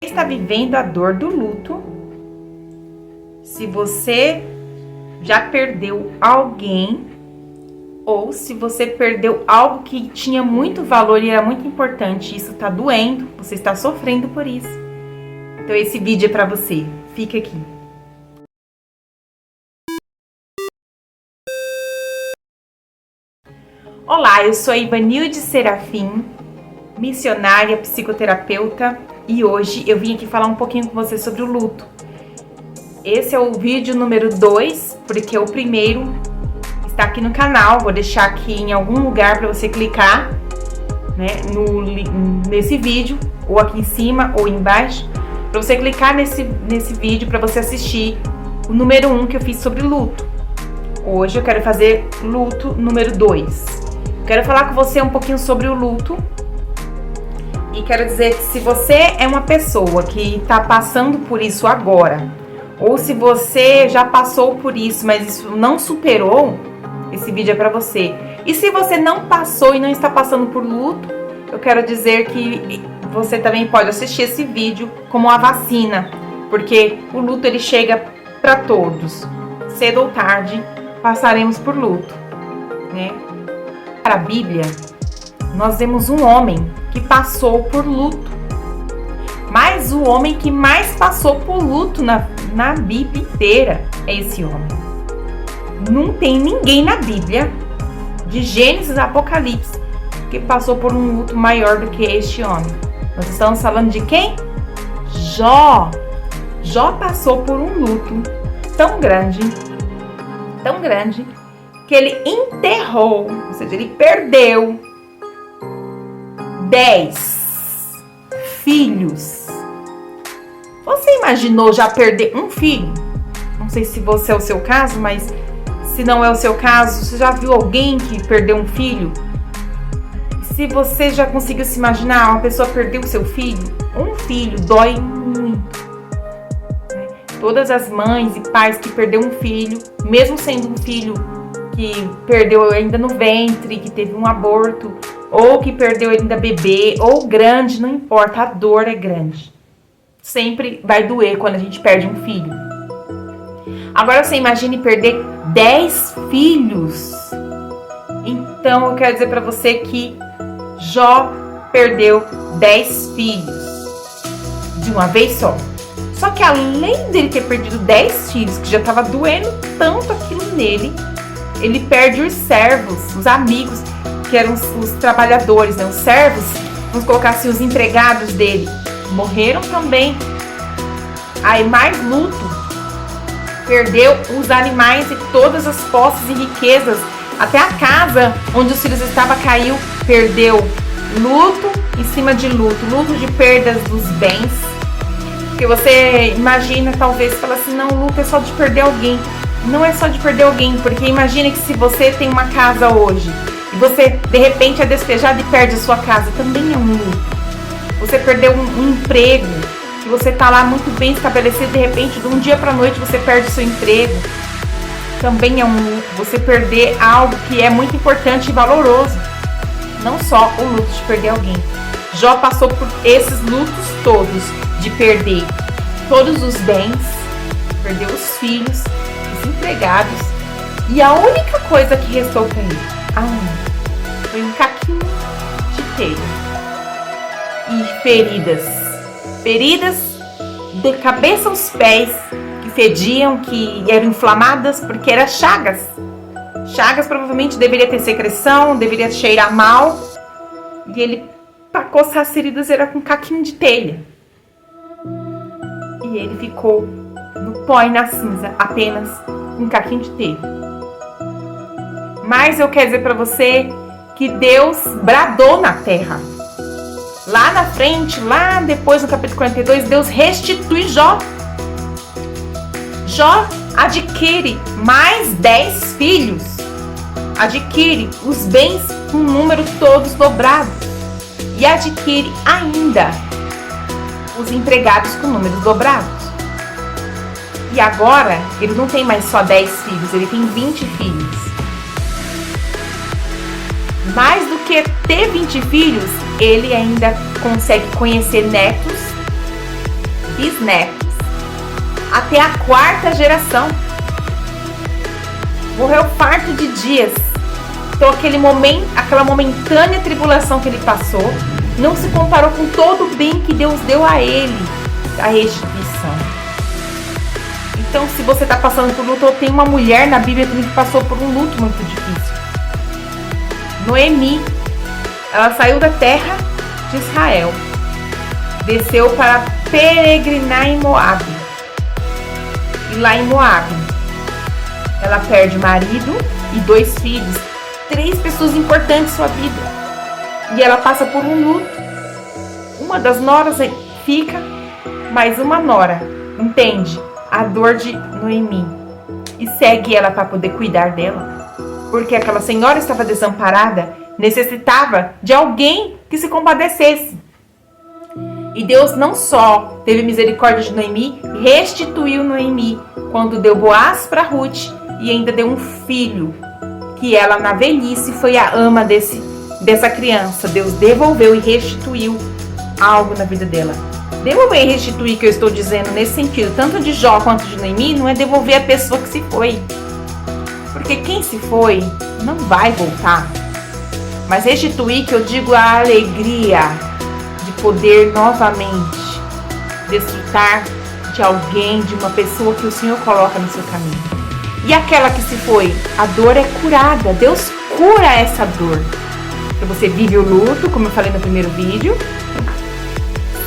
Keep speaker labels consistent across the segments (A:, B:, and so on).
A: Está vivendo a dor do luto, se você já perdeu alguém ou se você perdeu algo que tinha muito valor e era muito importante, isso está doendo, você está sofrendo por isso. Então esse vídeo é para você, fica aqui. Olá, eu sou a Ivanilde Serafim, missionária, psicoterapeuta, e hoje eu vim aqui falar um pouquinho com você sobre o luto. Esse é o vídeo número 2, porque o primeiro está aqui no canal. Vou deixar aqui em algum lugar para você clicar, né, nesse vídeo, ou aqui em cima ou embaixo, para você clicar nesse vídeo para você assistir o número 1 que eu fiz sobre luto. Hoje eu quero fazer luto número 2. Quero falar com você um pouquinho sobre o luto. E quero dizer que se você é uma pessoa que está passando por isso agora, ou se você já passou por isso, mas isso não superou, esse vídeo é para você. E se você não passou e não está passando por luto, eu quero dizer que você também pode assistir esse vídeo como a vacina, porque o luto ele chega para todos. Cedo ou tarde passaremos por luto, né? Para a Bíblia, nós vemos um homem que passou por luto, mas o homem que mais passou por luto na Bíblia inteira é esse homem. Não tem ninguém na Bíblia, de Gênesis a Apocalipse, que passou por um luto maior do que este homem. Nós estamos falando de quem? Jó. Jó passou por um luto tão grande, que ele enterrou, ou seja, ele perdeu 10 filhos. Você imaginou já perder um filho? Não sei se você é o seu caso, mas se não é o seu caso, você já viu alguém que perdeu um filho? Se você já conseguiu se imaginar uma pessoa perder o seu filho, um filho dói muito. Né? Todas as mães e pais que perderam um filho, mesmo sendo um filho que perdeu ainda no ventre, que teve um aborto, ou que perdeu ainda bebê, ou grande, não importa, a dor é grande. Sempre vai doer quando a gente perde um filho. Agora você imagine perder 10 filhos. Então eu quero dizer para você que Jó perdeu 10 filhos de uma vez só. Só que além dele ter perdido 10 filhos, que já estava doendo tanto aquilo nele, ele perde os servos, os amigos, que eram os trabalhadores, né? Os servos, vamos colocar assim, os empregados dele, morreram também. Aí mais luto, perdeu os animais e todas as posses e riquezas, até a casa onde os filhos estavam caiu, perdeu. Luto em cima de luto, luto de perdas dos bens, que você imagina, talvez, fala assim, não, o luto é só de perder alguém. Não é só de perder alguém, porque imagine que se você tem uma casa hoje, e você, de repente, é despejado e perde a sua casa, também é um luto. Você perdeu um emprego, que você está lá muito bem estabelecido, de repente, de um dia para a noite, você perde o seu emprego. Também é um luto. Você perder algo que é muito importante e valoroso. Não só o luto de perder alguém. Jó passou por esses lutos todos, de perder todos os bens, perder os filhos, os empregados. E a única coisa que restou para ele, foi um caquinho de telha. E feridas de cabeça aos pés, que fediam, que eram inflamadas, porque eram chagas. Chagas provavelmente deveria ter secreção, deveria cheirar mal. E ele, para coçar as feridas, era com caquinho de telha. E ele ficou no pó e na cinza, apenas um caquinho de telha. Mas eu quero dizer para você que Deus bradou na terra. Lá na frente, lá depois do capítulo 42, Deus restitui Jó. Jó adquire mais 10 filhos. Adquire os bens com número todos dobrados. E adquire ainda os empregados com números dobrados. E agora, ele não tem mais só 10 filhos, ele tem 20 filhos. Mais do que ter 20 filhos, ele ainda consegue conhecer netos bisnetos, até a 4ª geração. Morreu farto de dias. Então aquela momentânea tribulação que ele passou não se comparou com todo o bem que Deus deu a ele, a restituição. Então, se você está passando por luto, ou tem uma mulher na Bíblia que passou por um luto muito difícil. Noemi, ela saiu da terra de Israel, desceu para peregrinar em Moabe. E lá em Moabe, ela perde o marido e 2 filhos, 3 pessoas importantes em sua vida. E ela passa por um luto. Uma das noras fica, mas uma nora entende a dor de Noemi e segue ela para poder cuidar dela, porque aquela senhora estava desamparada, necessitava de alguém que se compadecesse. E Deus não só teve misericórdia de Noemi, restituiu Noemi quando deu Boaz para Ruth e ainda deu um filho, que ela na velhice foi a ama dessa criança. Deus devolveu e restituiu algo na vida dela. Devolver e restituir, que eu estou dizendo nesse sentido, tanto de Jó quanto de Noemi, não é devolver a pessoa que se foi. Porque quem se foi não vai voltar. Mas restituir, que eu digo a alegria de poder novamente desfrutar de alguém, de uma pessoa que o Senhor coloca no seu caminho. E aquela que se foi, a dor é curada. Deus cura essa dor. Então você vive o luto, como eu falei no primeiro vídeo,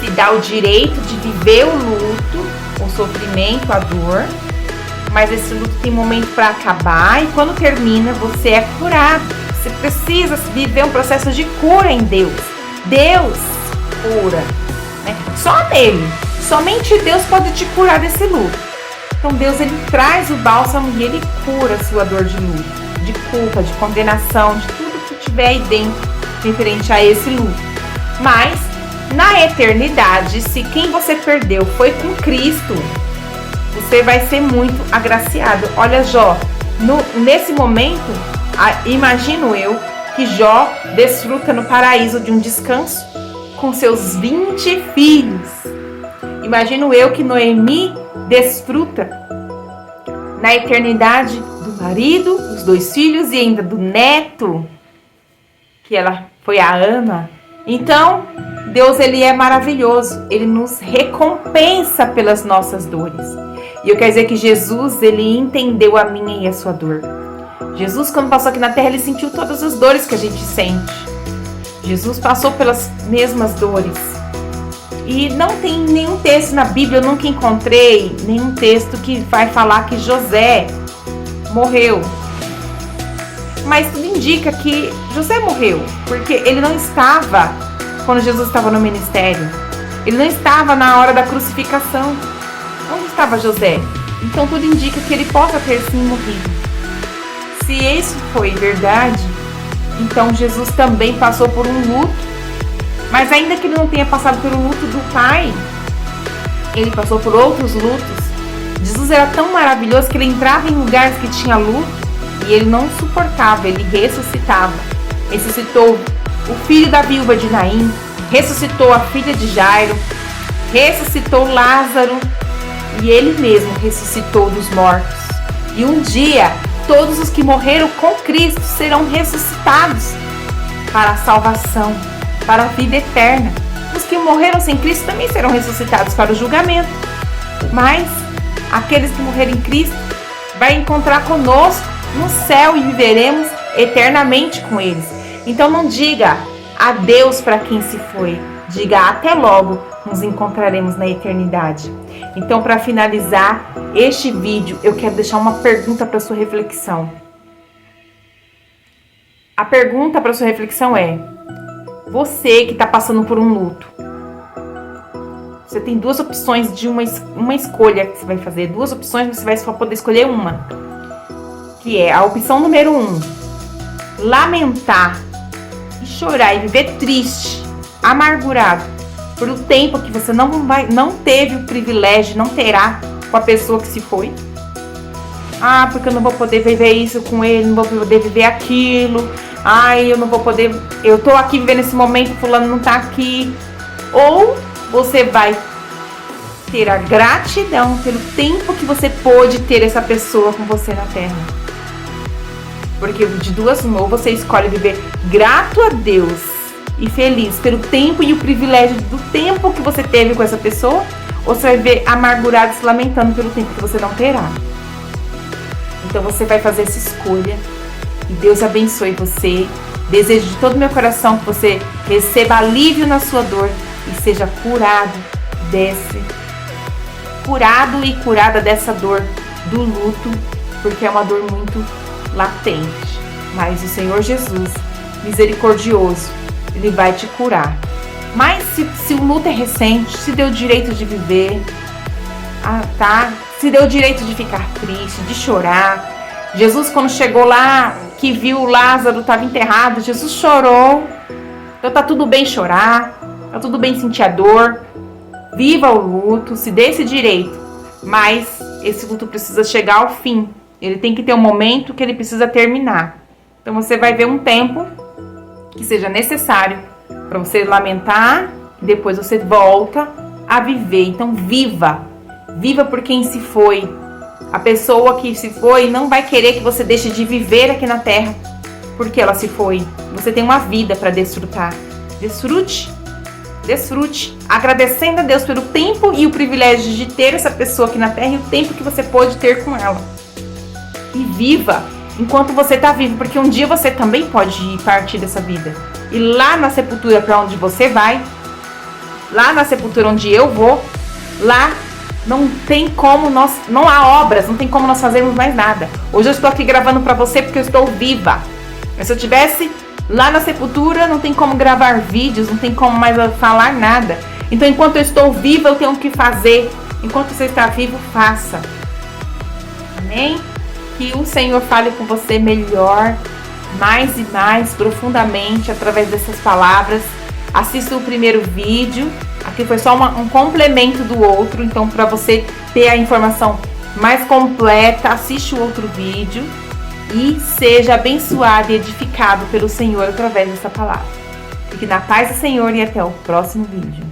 A: se dá o direito de viver o luto, o sofrimento, a dor, mas esse luto tem momento para acabar e quando termina você é curado. Você precisa viver um processo de cura em Deus. Deus cura, né? Só nele, somente Deus pode te curar desse luto. Então Deus, ele traz o bálsamo e ele cura a sua dor de luto, de culpa, de condenação, de tudo que tiver aí dentro referente a esse luto. Mas na eternidade, se quem você perdeu foi com Cristo, você vai ser muito agraciado. Olha, Jó, nesse momento, imagino eu que Jó desfruta no paraíso de um descanso com seus 20 filhos. Imagino eu que Noemi desfruta na eternidade do marido, dos 2 filhos e ainda do neto, que ela foi a ama. Então, Deus, ele é maravilhoso, ele nos recompensa pelas nossas dores. E eu quero dizer que Jesus, ele entendeu a minha e a sua dor. Jesus, quando passou aqui na terra, ele sentiu todas as dores que a gente sente. Jesus passou pelas mesmas dores. E não tem nenhum texto na Bíblia, eu nunca encontrei nenhum texto que vai falar que José morreu. Mas tudo indica que José morreu, porque ele não estava quando Jesus estava no ministério. Ele não estava na hora da crucificação. Onde estava José? Então tudo indica que ele possa ter sim morrido. Se isso foi verdade, então Jesus também passou por um luto. Mas ainda que ele não tenha passado pelo luto do pai, ele passou por outros lutos. Jesus era tão maravilhoso que ele entrava em lugares que tinha luto e ele não suportava, ele ressuscitava. Ressuscitou o filho da viúva de Naim, ressuscitou a filha de Jairo, ressuscitou Lázaro e ele mesmo ressuscitou dos mortos. E um dia, todos os que morreram com Cristo serão ressuscitados para a salvação, para a vida eterna. Os que morreram sem Cristo também serão ressuscitados para o julgamento. Mas aqueles que morreram em Cristo vão encontrar conosco no céu e viveremos eternamente com eles. Então não diga adeus para quem se foi, diga até logo, nos encontraremos na eternidade. Então, para finalizar este vídeo, eu quero deixar uma pergunta para sua reflexão. A pergunta para sua reflexão é: você que está passando por um luto, você tem 2 opções de uma escolha que você vai fazer, 2 opções, você vai só poder escolher uma, que é a opção número 1, lamentar e chorar e viver triste, amargurado por o tempo que você não teve o privilégio, não terá com a pessoa que se foi. Ah, porque eu não vou poder viver isso com ele, não vou poder viver aquilo. Ai, eu não vou poder, eu tô aqui vivendo esse momento, fulano não tá aqui. Ou você vai ter a gratidão pelo tempo que você pôde ter essa pessoa com você na terra. Porque de duas uma, ou você escolhe viver grato a Deus e feliz pelo tempo e o privilégio do tempo que você teve com essa pessoa, ou você vai viver amargurado se lamentando pelo tempo que você não terá. Então você vai fazer essa escolha e Deus abençoe você. Desejo de todo o meu coração que você receba alívio na sua dor e seja curado e curada dessa dor do luto, porque é uma dor muito latente. Mas o Senhor Jesus, misericordioso, Ele vai te curar. Mas se o luto é recente, se deu o direito de viver, se deu o direito de ficar triste, de chorar. Jesus, quando chegou lá, que viu Lázaro estava enterrado, Jesus chorou. Então tá tudo bem chorar, tá tudo bem sentir a dor. Viva o luto, se dê esse direito. Mas esse luto precisa chegar ao fim. Ele tem que ter um momento que ele precisa terminar. Então você vai ver um tempo que seja necessário para você lamentar e depois você volta a viver. Então viva por quem se foi. A pessoa que se foi não vai querer que você deixe de viver aqui na terra porque ela se foi. Você tem uma vida para desfrutar. Desfrute, agradecendo a Deus pelo tempo e o privilégio de ter essa pessoa aqui na terra e o tempo que você pôde ter com ela. E viva enquanto você está vivo, porque um dia você também pode partir dessa vida. E lá na sepultura para onde você vai, lá na sepultura onde eu vou, lá não tem como não há obras, não tem como nós fazermos mais nada. Hoje eu estou aqui gravando para você porque eu estou viva. Mas se eu tivesse lá na sepultura, não tem como gravar vídeos, não tem como mais falar nada. Então, enquanto eu estou viva, eu tenho que fazer. Enquanto você está vivo, faça. Amém? Que o Senhor fale com você melhor, mais e mais profundamente através dessas palavras. Assista o primeiro vídeo. Aqui foi só um complemento do outro. Então, para você ter a informação mais completa, assiste o outro vídeo. E seja abençoado e edificado pelo Senhor através dessa palavra. Fique na paz do Senhor e até o próximo vídeo.